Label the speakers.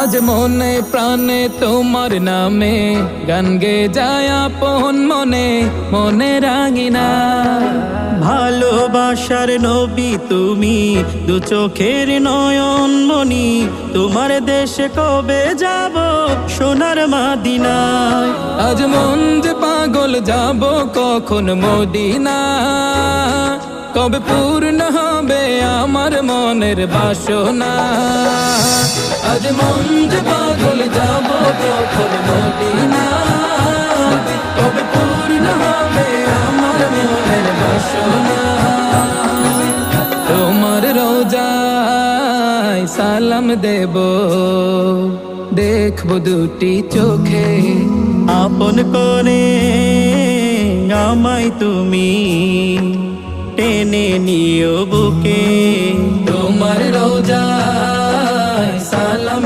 Speaker 1: আজ মনে প্রাণে তোমার নামে গান গে যায় আপন মনে মনে রাঙিনা।
Speaker 2: ভালোবাসার নবী তুমি, দু চোখের নয়ন মনি, তোমার দেশে কবে যাব সোনার মাদিনায়।
Speaker 1: আজ মন যে পাগল যাব কখন মদিনা, কবে পূর্ণ হবে আমার মনের বাসনা। আজ মন যে পাগল যাব কখন মদিনা, কবে পূর্ণ হবে আমার মনের বাসনা। তোমার রোজায় সালাম দেব, দেখবো দুটি চোখে,
Speaker 2: আপন করে আমায় তুমি টেনে নিও বুকে।
Speaker 1: তোমার রোজায় সালাম